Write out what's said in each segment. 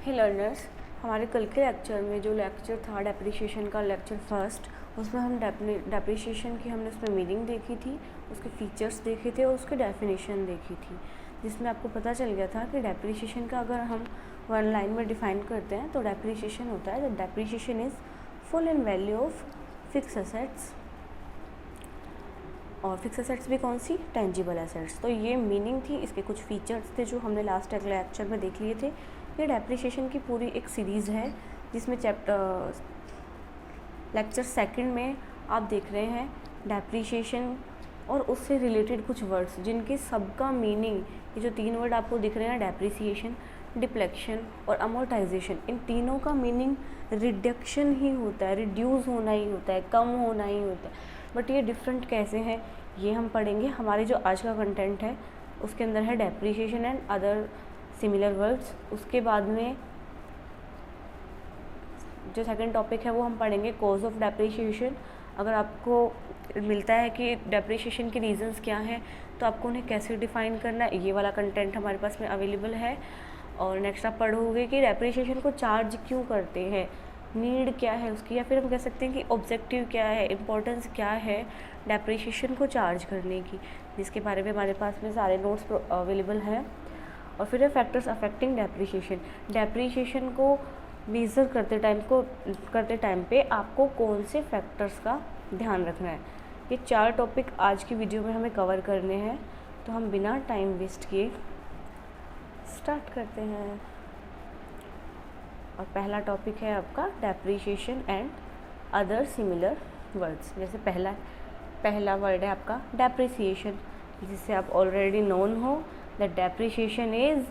हे learners, हमारे कल के लेक्चर में जो लेक्चर था डेप्रिसिएशन का लेक्चर फर्स्ट, उसमें हम डेप्रिसिएशन की हमने उसमें मीनिंग देखी थी, उसके फीचर्स देखे थे और उसकी डेफिनेशन देखी थी, जिसमें आपको पता चल गया था कि डेप्रिसिएशन का अगर हम वन लाइन में डिफाइन करते हैं तो डेप्रिसिएशन होता है that depreciation is full in value of fix assets. और फिक्स एसेट्स भी कौन सी? Tangible assets. तो ये मीनिंग थी, इसके कुछ फीचर्स थे जो हमने लास्ट लेक्चर में देख लिए थे। ये डेप्रिसिएशन की पूरी एक सीरीज़ है जिसमें लेक्चर सेकंड में आप देख रहे हैं डेप्रिसिएशन और उससे रिलेटेड कुछ वर्ड्स जिनके सबका मीनिंग, ये जो तीन वर्ड आपको दिख रहे हैं डेप्रिसिएशन, डिप्लेक्शन और अमोर्टाइजेशन, इन तीनों का मीनिंग रिडक्शन ही होता है, रिड्यूस होना ही होता है, कम होना ही होता है। बट ये डिफरेंट कैसे हैं ये हम पढ़ेंगे। हमारे जो आज का कंटेंट है उसके अंदर है depreciation and other similar words. उसके बाद में जो सेकंड टॉपिक है वो हम पढ़ेंगे कॉज ऑफ डेप्रिसिएशन। अगर आपको मिलता है कि डेप्रिसिएशन के रीजंस क्या हैं तो आपको उन्हें कैसे डिफाइन करना है, ये वाला कंटेंट हमारे पास में अवेलेबल है। और नेक्स्ट आप पढ़ोगे कि डेप्रिसिएशन को चार्ज क्यों करते हैं, नीड क्या है उसकी, या फिर हम कह सकते हैं कि ऑब्जेक्टिव क्या है, इम्पोर्टेंस क्या है डेप्रिसिएशन को चार्ज करने की, जिसके बारे में हमारे पास में सारे नोट्स अवेलेबल हैं। और फिर है फैक्टर्स अफेक्टिंग डेप्रिसिएशन। डेप्रिसिएशन को मेज़र करते टाइम पे आपको कौन से फैक्टर्स का ध्यान रखना है, ये चार टॉपिक आज की वीडियो में हमें कवर करने हैं। तो हम बिना टाइम वेस्ट किए स्टार्ट करते हैं। और पहला टॉपिक है आपका depreciation and other similar words. जैसे पहला वर्ड है आपका डेप्रिसिएशन, जिससे आप ऑलरेडी नोन हो that depreciation is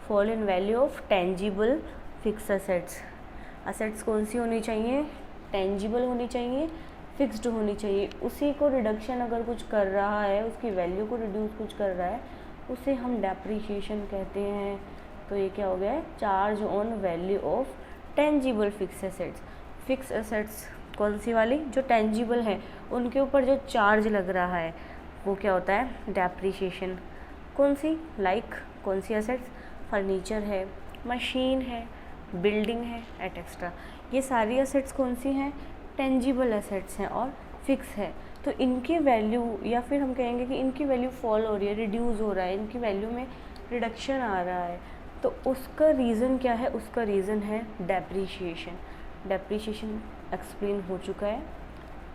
fall in value of tangible fixed assets. Assets कौन सी होनी चाहिए? टेंजिबल होनी चाहिए, फिक्स्ड होनी चाहिए। उसी को रिडक्शन अगर कुछ कर रहा है, उसकी वैल्यू को रिड्यूस कुछ कर रहा है, उसे हम डेप्रिसिएशन कहते हैं। तो ये क्या हो गया है? Charge on value of tangible fixed assets. Fix assets कौन सी वाली? जो टेंजिबल है, उनके ऊपर जो चार्ज लग रहा है वो क्या होता है? डेप्रिसिएशन। कौन सी? लाइक कौन सी एसेट्स? फर्नीचर है, मशीन है, बिल्डिंग है, एटसेट्रा। ये सारी एसेट्स कौन सी हैं? टेंजिबल एसेट्स हैं और फिक्स है। तो इनकी वैल्यू, या फिर हम कहेंगे कि इनकी वैल्यू फॉल हो रही है, रिड्यूस हो रहा है, इनकी वैल्यू में रिडक्शन आ रहा है, तो उसका रीज़न क्या है? उसका रीज़न है डेप्रिसिएशन। डेप्रिसिएशन एक्सप्लेन हो चुका है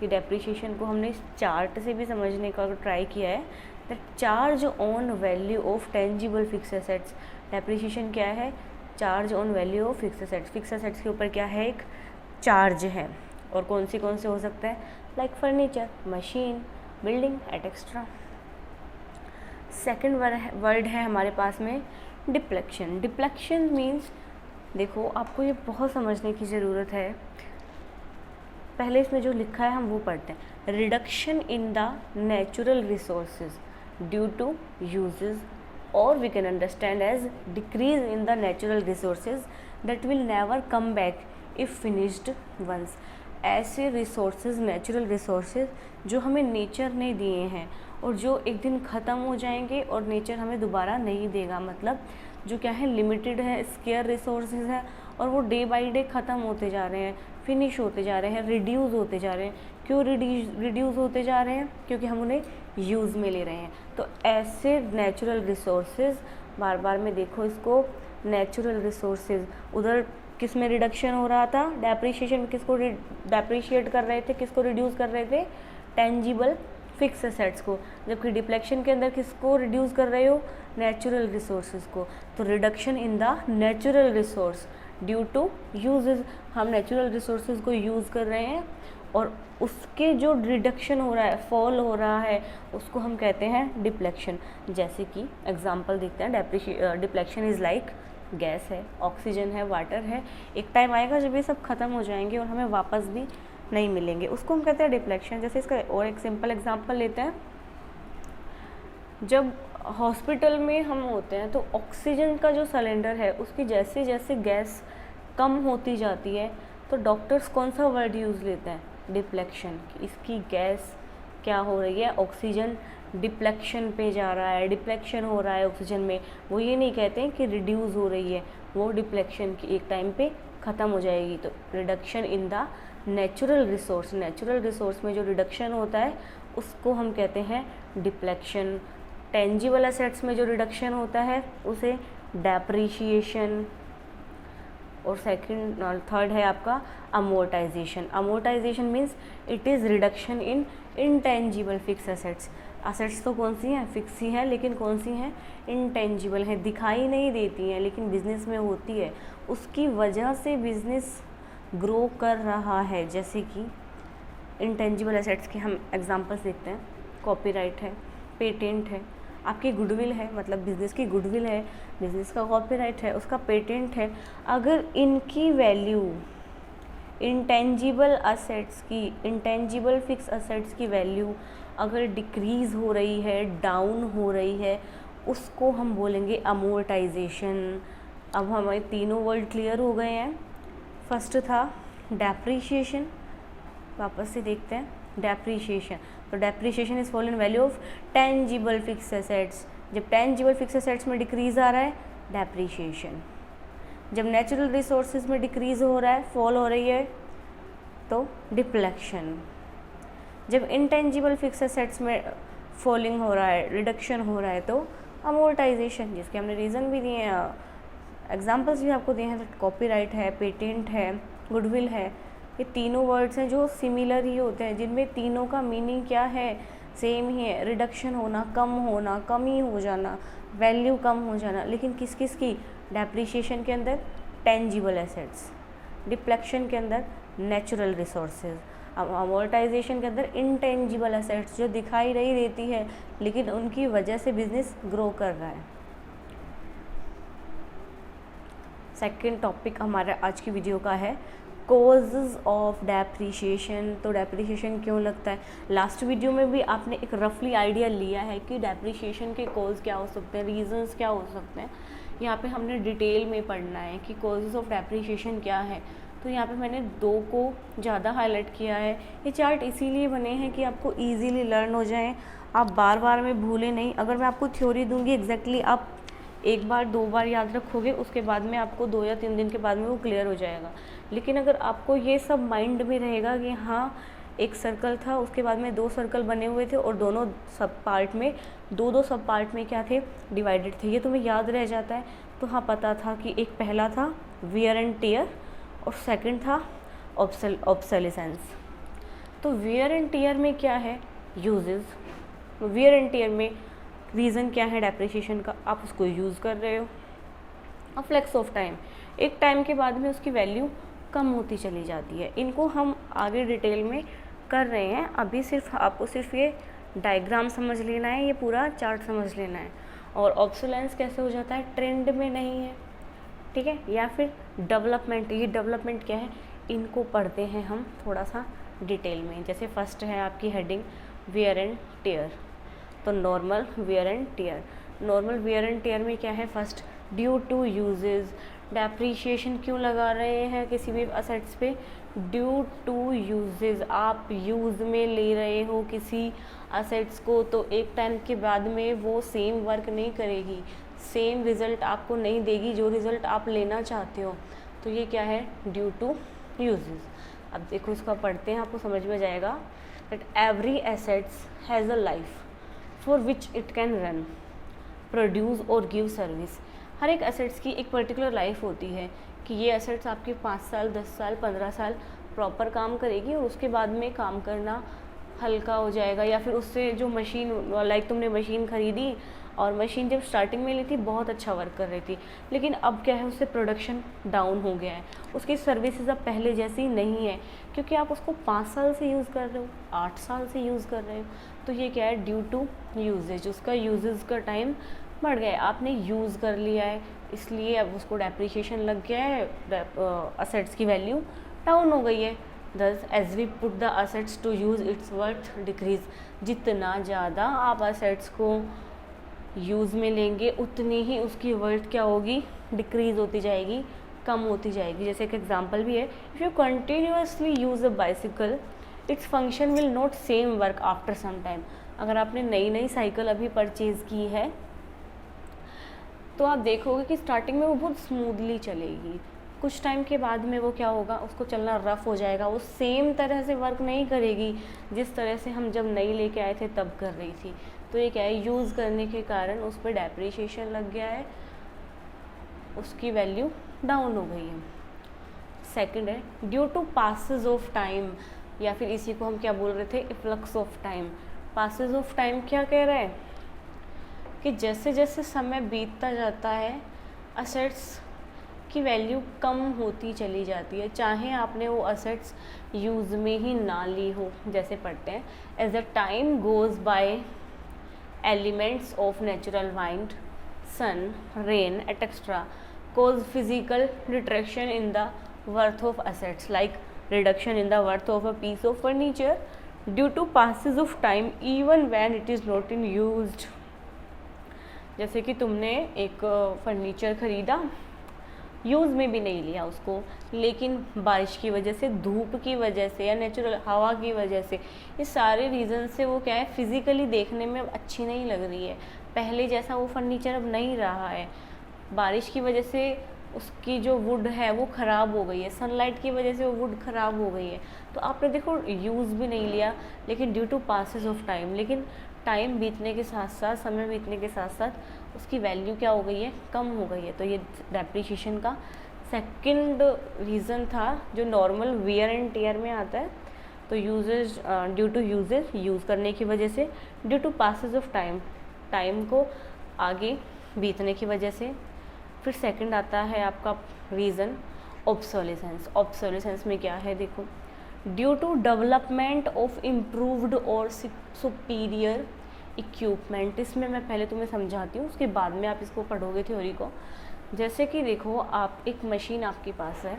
कि डेप्रिसिएशन को हमने इस चार्ट से भी समझने का ट्राई किया है that charge on value of tangible fixed assets. Depreciation क्या है? Charge on value of fix assets. Fix assets के ऊपर क्या है? एक चार्ज है। और कौन से हो सकता है? Like furniture, machine, building, etcetera. Second word है हमारे पास में डिप्लेक्शन। डिप्लेक्शन मीन्स, देखो आपको ये बहुत समझने की ज़रूरत है। पहले इसमें जो लिखा है हम वो पढ़ते हैं। Reduction in the natural resources due to uses, और we can understand as decrease in the natural resources that will never come back if finished once. ऐसे रिसोर्सेज, नेचुरल रिसोर्सेज जो हमें नेचर ने दिए हैं और जो एक दिन ख़त्म हो जाएंगे और नेचर हमें दोबारा नहीं देगा। मतलब जो क्या है? लिमिटेड है, स्केयर रिसोर्सेज है और वो डे बाय डे ख़त्म होते जा रहे हैं, फिनिश होते जा रहे हैं, रिड्यूस होते जा रहे हैं। क्यों रिड्यूस होते जा रहे हैं? क्योंकि हम उन्हें यूज़ में ले रहे हैं। तो ऐसे नेचुरल रिसोर्सेज, बार बार में देखो इसको, नेचुरल रिसोर्सेज, उधर किस में रिडक्शन हो रहा था? डेप्रिसिएशन किसको डेप्रिशिएट कर रहे थे, किसको रिड्यूस कर रहे थे? टेंजिबल फिक्स एसेट्स को। जबकि डिप्लेक्शन के अंदर किसको रिड्यूस कर रहे हो? नेचुरल रिसोर्सेज को। तो reduction in the natural resource due to uses, हम नेचुरल रिसोर्सेज को यूज़ कर रहे हैं और उसके जो रिडक्शन हो रहा है, फॉल हो रहा है, उसको हम कहते हैं डिप्लेक्शन। जैसे कि एग्जांपल देखते हैं, डिप्लेक्शन इज़ लाइक गैस है, ऑक्सीजन है, वाटर है। एक टाइम आएगा जब ये सब ख़त्म हो जाएंगे और हमें वापस भी नहीं मिलेंगे, उसको हम कहते हैं डिप्लेक्शन। जैसे इसका और एक सिंपल एग्जांपल लेते हैं। जब हॉस्पिटल में हम होते हैं तो ऑक्सीजन का जो सिलेंडर है उसकी जैसे जैसे गैस कम होती जाती है तो डॉक्टर्स कौन सा वर्ड यूज़ लेते हैं? डिप्लेक्शन। इसकी गैस क्या हो रही है? ऑक्सीजन डिप्लेक्शन पे जा रहा है, डिप्लेक्शन हो रहा है ऑक्सीजन में, वो ये नहीं कहते हैं कि रिड्यूस हो रही है, वो डिप्लेक्शन की एक टाइम पे ख़त्म हो जाएगी। तो reduction in the natural resource में जो रिडक्शन होता है उसको हम कहते हैं डिप्लेक्शन। टेंजिबल एसेट्स में जो रिडक्शन होता है उसे डेप्रिशिएशन। और सेकंड और थर्ड है आपका amortisation. Amortisation means it is reduction in intangible fix assets. Assets तो कौन सी हैं, फिक्स ही हैं, लेकिन कौन सी हैं, इनटेंजिबल हैं, दिखाई नहीं देती हैं लेकिन बिजनेस में होती है, उसकी वजह से बिजनेस ग्रो कर रहा है। जैसे कि इनटेंजिबल एसेट्स के हम एग्जांपल्स देखते हैं, कॉपीराइट है, पेटेंट है, आपकी गुडविल है, मतलब बिज़नेस की गुडविल है, बिज़नेस का कॉपीराइट है, उसका पेटेंट है। अगर इनकी वैल्यू इंटेंजिबल असेट्स की, इंटेंजिबल फिक्स असेट्स की वैल्यू अगर डिक्रीज़ हो रही है, डाउन हो रही है, उसको हम बोलेंगे अमोर्टाइजेशन। अब हमारे तीनों वर्ड क्लियर हो गए हैं। फर्स्ट था डेप्रीशिएशन, वापस से देखते हैं डेप्रीशिएशन। तो depreciation is fall in value of tangible fixed assets. जब टेंजिबल फिक्स एसेट्स में डिक्रीज आ रहा है, डेप्रीशिएशन। जब नेचुरल रिसोर्सेज में डिक्रीज हो रहा है, फॉल हो रही है, तो डिप्लेक्शन। जब इंटेंजिबल फिक्स एसेट्स में फॉलिंग हो रहा है, रिडक्शन हो रहा है, तो अमोर्टाइजेशन, जिसके हमने रीज़न भी दिए हैं, एग्जाम्पल्स भी आपको दिए हैं। तो कॉपीराइट है, पेटेंट है, गुडविल है, ये तीनों वर्ड्स हैं जो सिमिलर ही होते हैं, जिनमें तीनों का मीनिंग क्या है, सेम ही है, रिडक्शन होना, कम होना, कमी हो जाना, वैल्यू कम हो जाना। लेकिन किस किस की, डेप्रिशिएशन के अंदर टेंजिबल एसेट्स, डिप्लेक्शन के अंदर नेचुरल रिसोर्सेज, अमोर्टाइजेशन के अंदर इंटेंजिबल एसेट्स जो दिखाई नहीं देती है लेकिन उनकी वजह से बिजनेस ग्रो कर रहा है। सेकेंड टॉपिक हमारा आज की वीडियो का है कॉजेज़ ऑफ डेप्रिशिएशन। तो डेप्रिशिएशन क्यों लगता है, लास्ट वीडियो में भी आपने एक रफली आइडिया लिया है कि डेप्रिशिएशन के कॉज क्या हो सकते हैं, रीजंस क्या हो सकते हैं। यहाँ पे हमने डिटेल में पढ़ना है कि कॉजेज़ ऑफ डेप्रिशिएशन क्या है। तो यहाँ पे मैंने दो को ज़्यादा हाईलाइट किया है। ये चार्ट इसीलिए बने हैं कि आपको ईजीली लर्न हो जाए, आप बार बार में भूलें नहीं। अगर मैं आपको थ्योरी दूँगी एग्जैक्टली आप एक बार दो बार याद रखोगे, उसके बाद में आपको 2 या 3 दिन के बाद में वो क्लियर हो जाएगा। लेकिन अगर आपको ये सब माइंड में रहेगा कि हाँ एक सर्कल था, उसके बाद में 2 सर्कल बने हुए थे और दोनों सब पार्ट में दो सब पार्ट में क्या थे, डिवाइडेड थे, ये तुम्हें याद रह जाता है। तो हाँ पता था कि एक पहला था वियर एंड टियर और सेकंड था ऑब्सोलेसेंस। तो वियर एंड टियर में क्या है, यूजेस। वियर एंड टियर में रीज़न क्या है डेप्रिशिएशन का, आप उसको यूज़ कर रहे हो। और फ्लेक्स ऑफ टाइम, एक टाइम के बाद में उसकी वैल्यू कम होती चली जाती है। इनको हम आगे डिटेल में कर रहे हैं, अभी सिर्फ आपको सिर्फ ये डायग्राम समझ लेना है, ये पूरा चार्ट समझ लेना है। और ऑब्सोलेंस कैसे हो जाता है, ट्रेंड में नहीं है, ठीक है, या फिर डेवलपमेंट। ये डेवलपमेंट क्या है, इनको पढ़ते हैं हम थोड़ा सा डिटेल में। जैसे फर्स्ट है आपकी हेडिंग वियर एंड टियर। तो normal wear and tear, normal wear and tear में क्या है, first due to uses. Depreciation क्यों लगा रहे हैं किसी भी असेट्स पे, ड्यू टू यूजेस। आप यूज़ में ले रहे हो किसी असेट्स को, तो एक टाइम के बाद में वो सेम वर्क नहीं करेगी, सेम रिज़ल्ट आपको नहीं देगी जो रिज़ल्ट आप लेना चाहते हो। तो ये क्या है, ड्यू टू यूजेस। अब देखो इसको पढ़ते हैं, आपको समझ में जाएगा। That every assets has a life for which it can run, produce और गिव सर्विस। हर एक एसेट्स की एक पर्टिकुलर लाइफ होती है कि ये एसेट्स आपके 5 साल, 10 साल, 15 साल प्रॉपर काम करेगी और उसके बाद में काम करना हल्का हो जाएगा। या फिर उससे जो मशीन, लाइक तुमने मशीन ख़रीदी और मशीन जब स्टार्टिंग में ली थी बहुत अच्छा वर्क कर रही थी, लेकिन अब क्या है, उससे प्रोडक्शन डाउन हो गया है, उसकी सर्विसेज अब पहले जैसी नहीं है, क्योंकि आप उसको 5 साल से यूज़ कर रहे हो, 8 साल से यूज़ कर रहे हो। तो ये क्या है, ड्यू टू यूजेज, उसका यूजेज का टाइम बढ़ गया है, आपने यूज़ कर लिया है, इसलिए अब उसको डेप्रिशिएशन लग गया है, असेट्स की वैल्यू डाउन हो गई है। दस as we put the assets to use its worth decrease. जितना ज़्यादा आप असेट्स को यूज़ में लेंगे उतनी ही उसकी वर्थ क्या होगी, डिक्रीज़ होती जाएगी, कम होती जाएगी। जैसे एक एग्जांपल भी है, if you continuously use a bicycle its function will not same work after some time. अगर आपने नई नई साइकिल अभी परचेज़ की है तो आप देखोगे कि स्टार्टिंग में वो बहुत स्मूथली चलेगी, कुछ टाइम के बाद में वो क्या होगा, उसको चलना रफ़ हो जाएगा, वो सेम तरह से वर्क नहीं करेगी जिस तरह से हम जब नई लेके आए थे तब कर रही थी। तो ये क्या है, यूज़ करने के कारण उस पर डेप्रिसिएशन लग गया है, उसकी वैल्यू डाउन हो गई है। सेकंड है due to passes of time, या फिर इसी को हम क्या बोल रहे थे, efflux of time. Passes of time क्या कह रहा है कि जैसे जैसे समय बीतता जाता है असेट्स की वैल्यू कम होती चली जाती है, चाहे आपने वो असेट्स यूज़ में ही ना ली हो। जैसे पढ़ते हैं, as the time goes by elements of natural wind, sun, rain etcetera cause physical retraction in the worth of assets, like reduction in the worth of a piece of furniture due to passes of time even when it is not in used। जैसे कि तुमने एक furniture ख़रीदा, use में भी नहीं लिया उसको, लेकिन बारिश की वजह से, धूप की वजह से या नेचुरल हवा की वजह से, ये सारे रीज़न से वो क्या है, फिज़िकली देखने में अब अच्छी नहीं लग रही है, पहले जैसा वो फर्नीचर अब नहीं रहा है। बारिश की वजह से उसकी जो वुड है वो ख़राब हो गई है, सनलाइट की वजह से वो वुड ख़राब हो गई है। तो आपने देखो यूज़ भी नहीं लिया, लेकिन due to passes of time, लेकिन टाइम बीतने के साथ साथ, समय बीतने के साथ साथ उसकी वैल्यू क्या हो गई है, कम हो गई है। तो ये डेप्रिसिएशन का सेकंड रीज़न था, जो नॉर्मल वियर एंड टियर में आता है। तो uses, due to uses, use करने की वजह से, due to passes of time, time को आगे बीतने की वजह से। फिर सेकंड आता है आपका रीज़न ऑब्सोलेसेंस। ऑब्सोलेसेंस में क्या है, देखो, due to development of improved और सुपीरियर इक्विपमेंट। इसमें मैं पहले तुम्हें समझाती हूँ, उसके बाद में आप इसको पढ़ोगे थ्योरी को। जैसे कि देखो, आप एक मशीन आपके पास है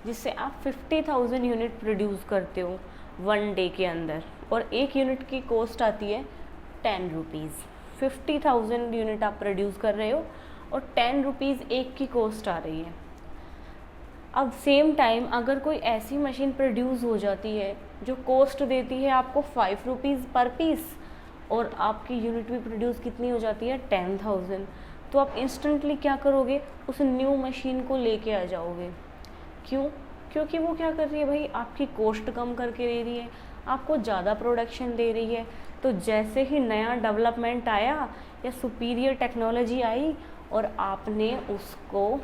जिससे आप 50,000 यूनिट प्रोड्यूस करते हो 1 डे के अंदर, और एक यूनिट की कॉस्ट आती है 10 रुपीज़। 50,000 यूनिट आप प्रोड्यूस कर रहे हो और 10 रुपीज़ एक की कॉस्ट आ रही है। अब सेम टाइम अगर कोई ऐसी मशीन प्रोड्यूस हो जाती है जो कॉस्ट देती है आपको 5 रुपीज़ पर पीस, और आपकी यूनिट भी प्रोड्यूस कितनी हो जाती है, 10,000, तो आप इंस्टेंटली क्या करोगे, उस न्यू मशीन को लेके आ जाओगे। क्यों? क्योंकि वो क्या कर रही है भाई, आपकी कॉस्ट कम करके दे रही है, आपको ज़्यादा प्रोडक्शन दे रही है। तो जैसे ही नया डेवलपमेंट आया या सुपीरियर टेक्नोलॉजी आई और आपने उसको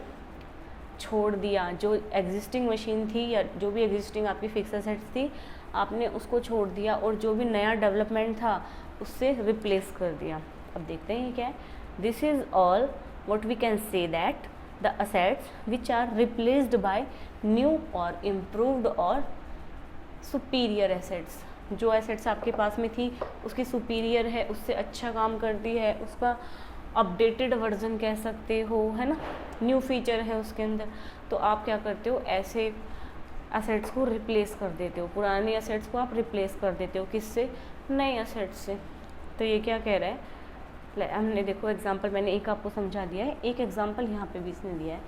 छोड़ दिया, जो एग्जिस्टिंग मशीन थी या जो भी एग्जिस्टिंग आपकी फिक्स एसेट्स थी, आपने उसको छोड़ दिया और जो भी नया डेवलपमेंट था उससे रिप्लेस कर दिया। अब देखते हैं क्या है। This is all what we can say that the assets which are replaced by new और इम्प्रूव्ड और सुपीरियर एसेट्स। जो एसेट्स आपके पास में थी उसकी सुपीरियर है, उससे अच्छा काम करती है, उसका अपडेटेड वर्जन कह सकते हो, है ना, न्यू फीचर है उसके अंदर। तो आप क्या करते हो, ऐसे एसेट्स को रिप्लेस कर देते हो, पुराने एसेट्स को आप रिप्लेस कर देते हो, किससे, नए एसेट्स से। तो ये क्या कह रहा है, हमने देखो एग्जांपल मैंने एक आपको समझा दिया है, एक एग्जांपल यहाँ पे भी इसने दिया है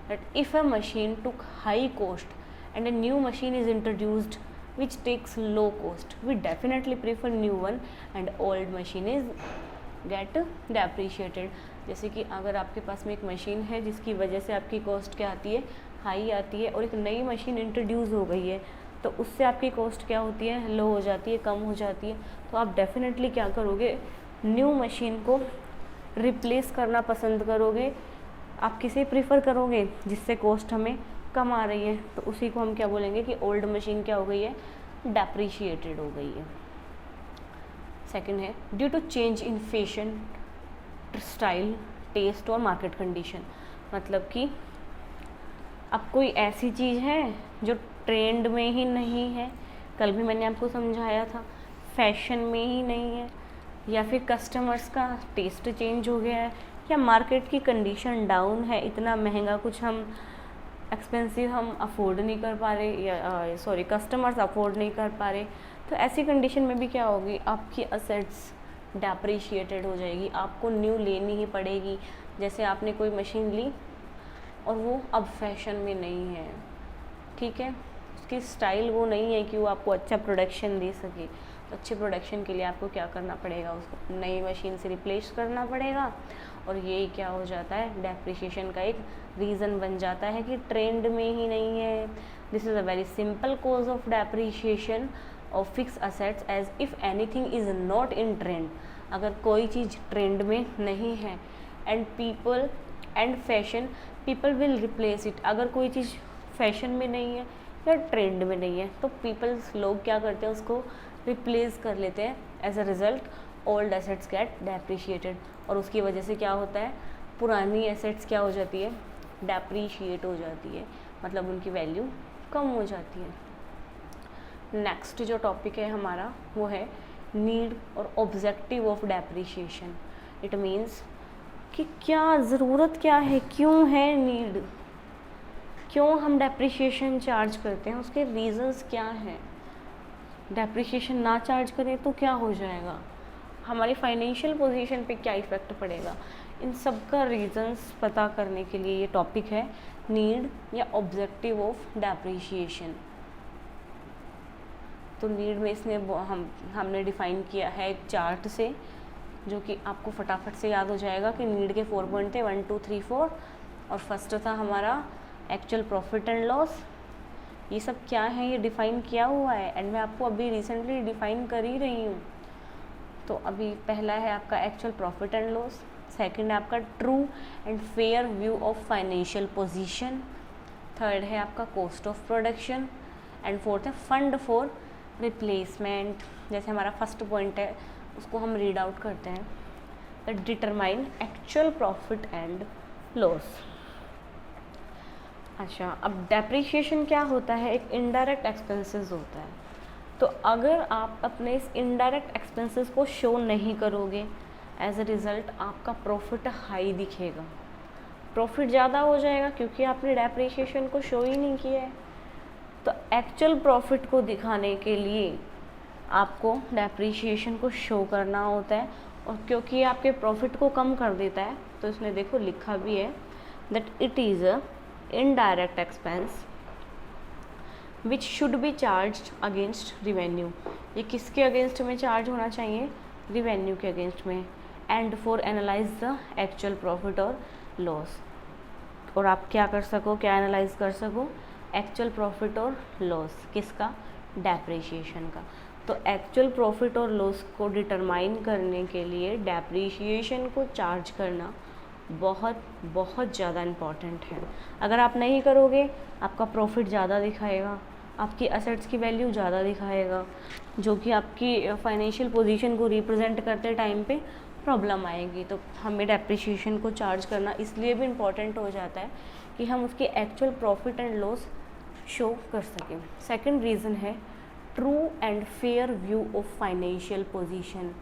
that if a machine took high cost and a new machine is introduced which takes low cost, we definitely prefer new one and old machine is get depreciated। जैसे कि अगर आपके पास में एक मशीन है जिसकी वजह से आपकी कॉस्ट क्या आती है, हाई आती है, और एक नई मशीन इंट्रोड्यूस हो गई है तो उससे आपकी कॉस्ट क्या होती है, लो हो जाती है, कम हो जाती है। तो आप डेफिनेटली क्या करोगे, न्यू मशीन को रिप्लेस करना पसंद करोगे। आप किसे प्रीफर करोगे, जिससे कॉस्ट हमें कम आ रही है, तो उसी को हम क्या बोलेंगे कि ओल्ड मशीन क्या हो गई है, डेप्रिशिएटेड हो गई है। सेकंड है due to change in fashion, style, taste और मार्केट कंडीशन। मतलब कि अब कोई ऐसी चीज़ है जो ट्रेंड में ही नहीं है, कल भी मैंने आपको समझाया था, फैशन में ही नहीं है, या फिर कस्टमर्स का टेस्ट चेंज हो गया है, या मार्केट की कंडीशन डाउन है, इतना महंगा कुछ हम एक्सपेंसिव हम अफोर्ड नहीं कर पा रहे, या सॉरी कस्टमर्स अफोर्ड नहीं कर पा रहे। तो ऐसी कंडीशन में भी क्या होगी, आपकी असेट्स डेप्रिशिएटेड हो जाएगी, आपको न्यू लेनी ही पड़ेगी। जैसे आपने कोई मशीन ली और वो अब फैशन में नहीं है, ठीक है, उसकी स्टाइल वो नहीं है कि वो आपको अच्छा प्रोडक्शन दे सके, तो अच्छे प्रोडक्शन के लिए आपको क्या करना पड़ेगा, उसको नई मशीन से रिप्लेस करना पड़ेगा। और यही क्या हो जाता है, डेप्रिसिएशन का एक रीज़न बन जाता है कि ट्रेंड में ही नहीं है। This is a very simple cause of depreciation of fix assets as if anything is not in trend. अगर कोई चीज़ ट्रेंड में नहीं है and people and fashion people will replace it, अगर कोई चीज़ फैशन में नहीं है या ट्रेंड में नहीं है तो पीपल्स लोग क्या करते हैं, उसको रिप्लेस कर लेते हैं। As a result old assets get depreciated, और उसकी वजह से क्या होता है, पुरानी एसेट्स क्या हो जाती है, डेप्रिशिएट हो जाती है, मतलब उनकी वैल्यू कम हो जाती है। नेक्स्ट जो टॉपिक है हमारा वो है नीड और objective of depreciation. It means कि क्या ज़रूरत क्या है, क्यों है नीड, क्यों हम डेप्रिशिएशन चार्ज करते हैं, उसके रीज़न्स क्या हैं। डेप्रिशिएशन ना चार्ज करें तो क्या हो जाएगा, हमारी फाइनेंशियल पोजीशन पे क्या इफ़ेक्ट पड़ेगा, इन सब का रीज़न्स पता करने के लिए ये टॉपिक है नीड या ऑब्जेक्टिव ऑफ डेप्रिशिएशन। तो नीड में इसने हमने डिफ़ाइन किया है एक चार्ट से, जो कि आपको फटाफट से याद हो जाएगा कि नीड के 4 पॉइंट थे 1 2 3 4, और फर्स्ट था हमारा एक्चुअल प्रॉफिट एंड लॉस। ये सब क्या है, ये डिफ़ाइन किया हुआ है एंड मैं आपको अभी रिसेंटली डिफ़ाइन कर ही रही हूँ। तो अभी पहला है आपका actual profit and loss, second है आपका true and fair view of financial position, third है आपका cost of production, and fourth है फंड फॉर रिप्लेसमेंट। जैसे हमारा फर्स्ट पॉइंट है उसको हम रीड आउट करते हैं, that determine actual profit and loss. अच्छा, अब डेप्रिशिएशन क्या होता है, एक इनडायरेक्ट एक्सपेंसेस होता है। तो अगर आप अपने इस इनडायरेक्ट एक्सपेंसेस को शो नहीं करोगे, एज अ रिज़ल्ट आपका प्रॉफिट हाई दिखेगा, प्रॉफिट ज़्यादा हो जाएगा क्योंकि आपने डेप्रिशिएशन को शो ही नहीं किया है। तो एक्चुअल प्रॉफिट को दिखाने के लिए आपको डेप्रिशिएशन को शो करना होता है, और क्योंकि ये आपके प्रॉफिट को कम कर देता है तो इसमें देखो लिखा भी है that it is a indirect expense which should be charged against revenue. ये किसके अगेंस्ट में चार्ज होना चाहिए, रिवेन्यू के अगेंस्ट में, and for analyse the actual profit और लॉस। और आप क्या कर सको, क्या एनालाइज कर सको, एक्चुअल प्रॉफिट और लॉस किसका, डेप्रिशिएशन का। तो एक्चुअल प्रॉफिट और लॉस को डिटरमाइन करने के लिए डेप्रिशिएशन को चार्ज करना बहुत बहुत ज़्यादा इम्पॉर्टेंट है। अगर आप नहीं करोगे आपका प्रॉफिट ज़्यादा दिखाएगा, आपकी असेट्स की वैल्यू ज़्यादा दिखाएगा, जो कि आपकी फाइनेंशियल पोजीशन को रिप्रेजेंट करते टाइम पे प्रॉब्लम आएगी। तो हमें डेप्रिशिएशन को चार्ज करना इसलिए भी इम्पॉर्टेंट हो जाता है कि हम उसकी actual profit and loss show कर सकें। सेकंड रीज़न है true and fair view of financial position.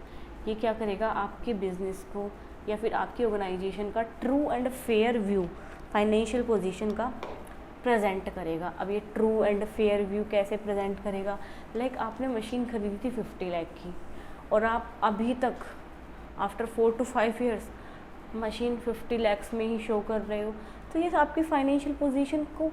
ये क्या करेगा, आपके बिजनेस को या फिर आपकी ऑर्गेनाइजेशन का true and fair view financial position का प्रेजेंट करेगा। अब ये ट्रू एंड फेयर व्यू कैसे प्रेजेंट करेगा, लाइक आपने मशीन खरीदी थी 50 लाख की और आप अभी तक after 4 to 5 years machine 50 lakh में ही शो कर रहे हो, तो ये आपकी फाइनेंशियल पोजीशन को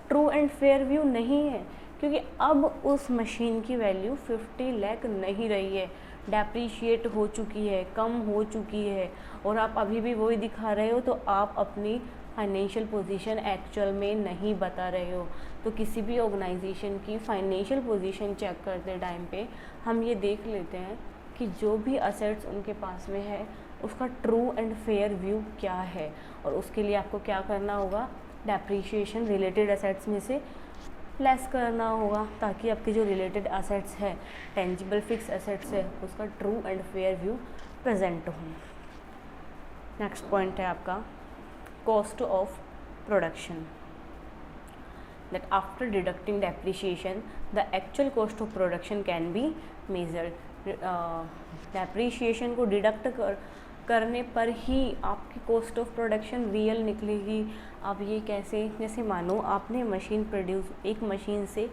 ट्रू एंड फेयर व्यू नहीं है, क्योंकि अब उस मशीन की वैल्यू 50 लाख नहीं रही है, डेप्रीशिएट हो चुकी है, कम हो चुकी है, और आप अभी भी वही दिखा रहे हो, तो आप अपनी फाइनेंशियल पोजीशन एक्चुअल में नहीं बता रहे हो। तो किसी भी ऑर्गेनाइजेशन की फाइनेंशियल पोजीशन चेक करते टाइम पे हम ये देख लेते हैं कि जो भी असेट्स उनके पास में है उसका ट्रू एंड फेयर व्यू क्या है, और उसके लिए आपको क्या करना होगा, डेप्रीशिएशन रिलेटेड असेट्स में से लेस करना होगा, ताकि आपकी जो रिलेटेड असेट्स है, टेंजिबल फिक्स असेट्स है, उसका true and fair view present हो। नेक्स्ट पॉइंट है आपका cost of production, that after deducting depreciation the actual cost of production can be measured. Depreciation को डिडक्ट करने पर ही आपकी कॉस्ट ऑफ प्रोडक्शन रियल निकलेगी। अब ये कैसे, जैसे मानो आपने मशीन प्रोड्यूस, एक मशीन से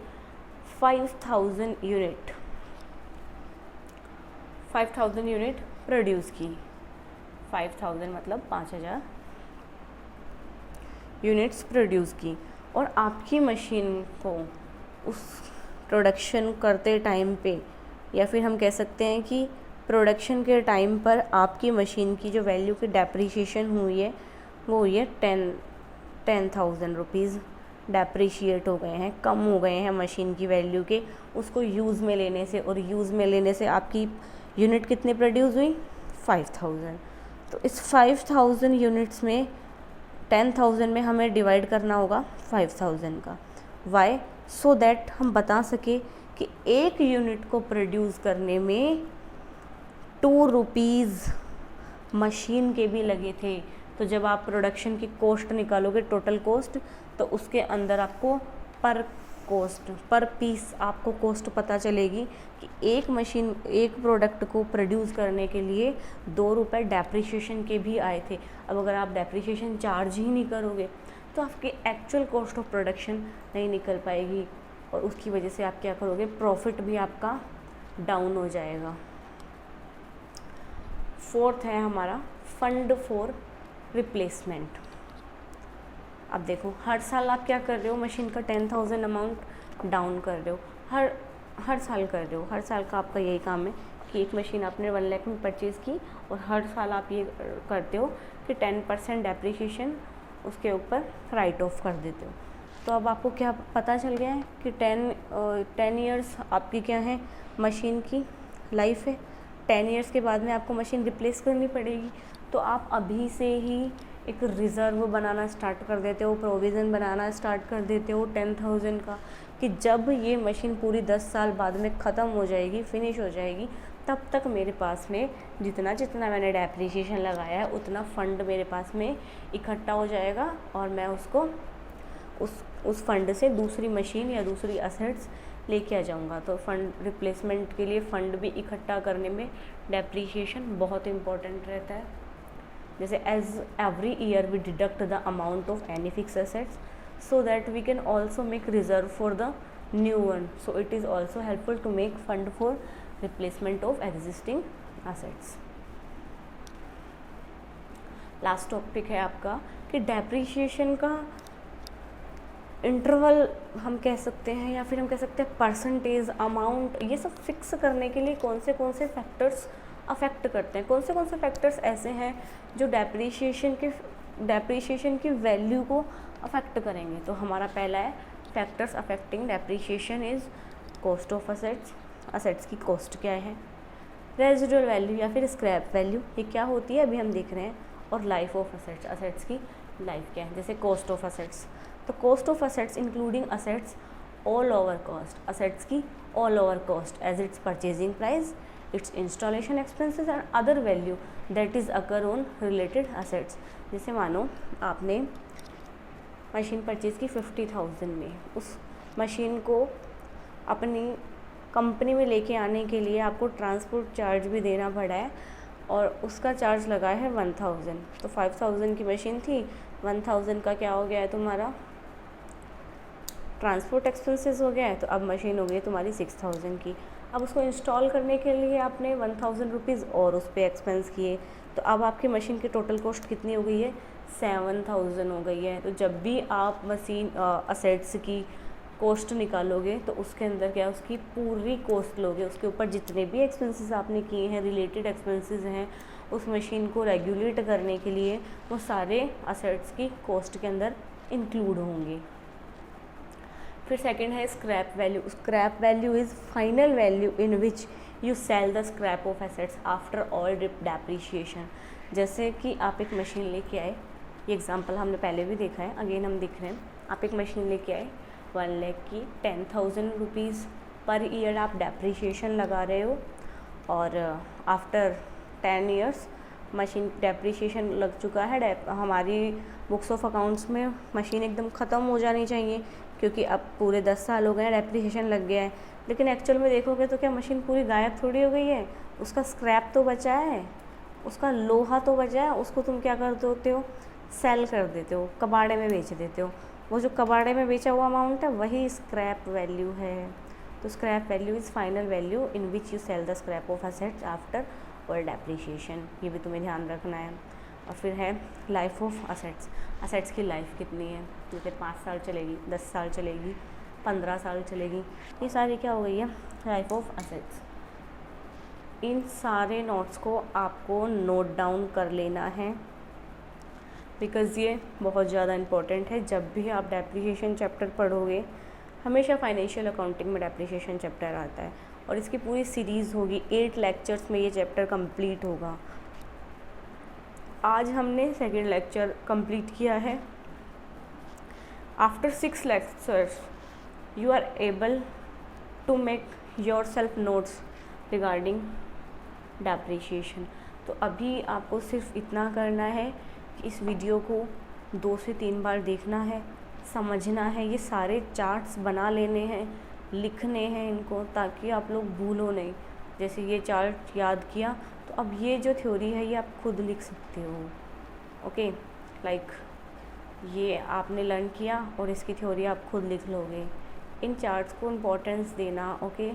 5000 यूनिट प्रोड्यूस की, 5000 मतलब 5000 यूनिट्स प्रोड्यूस की, और आपकी मशीन को उस प्रोडक्शन करते टाइम पे या फिर हम कह सकते हैं कि प्रोडक्शन के टाइम पर आपकी मशीन की जो वैल्यू की डेप्रीशिएशन हुई है वो हुई है 10,000 रुपीज़ डेप्रीशिएट हो गए हैं, कम हो गए हैं मशीन की वैल्यू के उसको यूज़ में लेने से। और यूज़ में लेने से आपकी यूनिट कितनी प्रोड्यूस हुई? 5,000। तो इस 5,000 यूनिट्स में 10,000 में हमें डिवाइड करना होगा 5,000 का। वाई? सो दैट हम बता सके कि एक यूनिट को प्रोड्यूस करने में 2 रुपीज़ मशीन के भी लगे थे। तो जब आप प्रोडक्शन की कॉस्ट निकालोगे, टोटल कॉस्ट, तो उसके अंदर आपको पर पीस आपको कॉस्ट पता चलेगी कि एक मशीन, एक प्रोडक्ट को प्रोड्यूस करने के लिए 2 रुपये डेप्रीशिएशन के भी आए थे। अब अगर आप डेप्रीशिएशन चार्ज ही नहीं करोगे तो आपकी एक्चुअल कॉस्ट ऑफ प्रोडक्शन नहीं निकल पाएगी और उसकी वजह से आप क्या करोगे, प्रॉफिट भी आपका डाउन हो जाएगा। फोर्थ है हमारा फंड फॉर रिप्लेसमेंट। अब देखो, हर साल आप क्या कर रहे हो, मशीन का 10,000 अमाउंट डाउन कर रहे हो, हर साल कर रहे हो। हर साल का आपका यही काम है कि एक मशीन आपने 1 लाख में परचेज़ की और हर साल आप ये करते हो कि 10% डेप्रीशिएशन उसके ऊपर राइट ऑफ कर देते हो। तो अब आपको क्या पता चल गया है कि 10 ईयर्स आपकी क्या है, मशीन की लाइफ है। 10 ईयर्स के बाद में आपको मशीन रिप्लेस करनी पड़ेगी। तो आप अभी से ही एक रिज़र्व बनाना स्टार्ट कर देते हो, प्रोविज़न बनाना स्टार्ट कर देते हो 10,000 का, कि जब ये मशीन पूरी 10 साल बाद में ख़त्म हो जाएगी, फिनिश हो जाएगी, तब तक मेरे पास में जितना मैंने डेप्रीशिएशन लगाया है उतना फ़ंड मेरे पास में इकट्ठा हो जाएगा और मैं उसको उस फंड से दूसरी मशीन या दूसरी असेट्स लेके आ जाऊंगा। तो फंड रिप्लेसमेंट के लिए फ़ंड भी इकट्ठा करने में डेप्रीशिएशन बहुत इम्पोर्टेंट रहता है। जैसे as every year we deduct the amount of any fix assets so that we can also make reserve for the new one. So it is also helpful to make fund for replacement of existing assets. Last topic है आपका कि depreciation का interval हम कह सकते हैं या फिर हम कह सकते हैं परसेंटेज, अमाउंट, ये सब फिक्स करने के लिए कौन से फैक्टर्स अफेक्ट करते हैं, कौन से फैक्टर्स ऐसे हैं जो डेप्रीशिएशन की वैल्यू को अफेक्ट करेंगे। तो हमारा पहला है factors affecting depreciation is cost of assets की कॉस्ट क्या है, रेजिडुअल वैल्यू या फिर स्क्रैप वैल्यू, ये क्या होती है अभी हम देख रहे हैं, और लाइफ ऑफ असेट्स की लाइफ क्या है। जैसे कॉस्ट ऑफ असेट्स, तो cost of assets including assets all over cost, assets की all over cost as its purchasing price, its installation expenses and other value that is occur on related assets. जैसे मानो आपने machine purchase की 50,000 में, उस machine को अपनी company में लेके आने के लिए आपको ट्रांसपोर्ट चार्ज भी देना पड़ा है और उसका चार्ज लगा है 1,000। तो 5,000 की मशीन थी, 1,000 का क्या हो गया है तुम्हारा ट्रांसपोर्ट एक्सपेंसेस हो गया है, तो अब मशीन हो गई तुम्हारी 6,000 की। अब उसको इंस्टॉल करने के लिए आपने 1,000 रुपीज़ और उस पर एक्सपेंस किए, तो अब आपकी मशीन की टोटल कॉस्ट कितनी हो गई है, 7,000 हो गई है। तो जब भी आप मशीन असेट्स की कॉस्ट निकालोगे तो उसके अंदर क्या, उसकी पूरी कॉस्ट लोगे, उसके ऊपर जितने भी एक्सपेंसेस आपने किए हैं, रिलेटेड एक्सपेंसेस हैं उस मशीन को रेगुलेट करने के लिए, वो सारे असेट्स की कॉस्ट के अंदर इंक्लूड होंगे। फिर सेकंड है scrap value. Scrap value is final value in which you sell the scrap of assets after all depreciation. जैसे कि आप एक मशीन लेके आए, ये एग्जांपल हमने पहले भी देखा है, अगेन हम देख रहे हैं। आप एक मशीन लेके आए 1 लाख की, 10,000 रुपीज़ पर ईयर आप डेप्रीशिएशन लगा रहे हो और आफ्टर 10 ईयर्स मशीन डेप्रीशिएशन लग चुका है। हमारी बुक्स ऑफ अकाउंट्स में मशीन एकदम ख़त्म हो जानी चाहिए क्योंकि अब पूरे 10 साल हो गए हैं, डेप्रीशिएशन लग गया है। लेकिन एक्चुअल में देखोगे तो क्या मशीन पूरी गायब थोड़ी हो गई है, उसका स्क्रैप तो बचा है, उसका लोहा तो बचा है, उसको तुम क्या कर देते हो, सेल कर देते हो, कबाड़े में बेच देते हो। वो जो कबाड़े में बेचा हुआ अमाउंट है वही स्क्रैप वैल्यू है। तो scrap value is final value in which you sell the scrap of assets after all depreciation, ये भी तुम्हें ध्यान रखना है। और फिर है लाइफ ऑफ असेट्स की लाइफ कितनी है, जैसे 5 साल चलेगी, 10 साल चलेगी, 15 साल चलेगी, ये सारी क्या हो गई है लाइफ ऑफ असेट्स। इन सारे नोट्स को आपको नोट डाउन कर लेना है, बिकॉज़ ये बहुत ज़्यादा इम्पोर्टेंट है। जब भी आप डेप्रिसिएशन चैप्टर पढ़ोगे, हमेशा फाइनेंशियल अकाउंटिंग में डेप्रिसिएशन चैप्टर आता है और इसकी पूरी सीरीज़ होगी, 8 लेक्चर्स में ये चैप्टर कंप्लीट होगा। आज हमने सेकेंड लेक्चर कंप्लीट किया है। After 6 lectures you are able to make yourself notes regarding depreciation. तो अभी आपको सिर्फ इतना करना है कि इस वीडियो को 2 से 3 बार देखना है, समझना है, ये सारे चार्ट्स बना लेने हैं, लिखने हैं इनको, ताकि आप लोग भूलो नहीं। जैसे ये चार्ट याद किया तो अब ये जो थ्योरी है ये आप खुद लिख सकते हो। ओके, लाइक ये आपने लर्न किया और इसकी थ्योरी आप खुद लिख लोगे। इन चार्ट्स को इम्पोर्टेंस देना। ओके,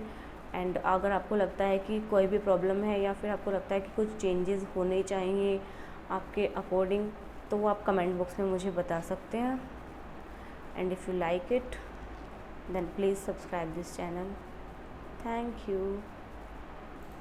एंड अगर आपको लगता है कि कोई भी प्रॉब्लम है या फिर आपको लगता है कि कुछ चेंजेस होने चाहिए आपके अकॉर्डिंग, तो वो आप कमेंट बॉक्स में मुझे बता सकते हैं। And if you like it then please subscribe this channel. Thank you.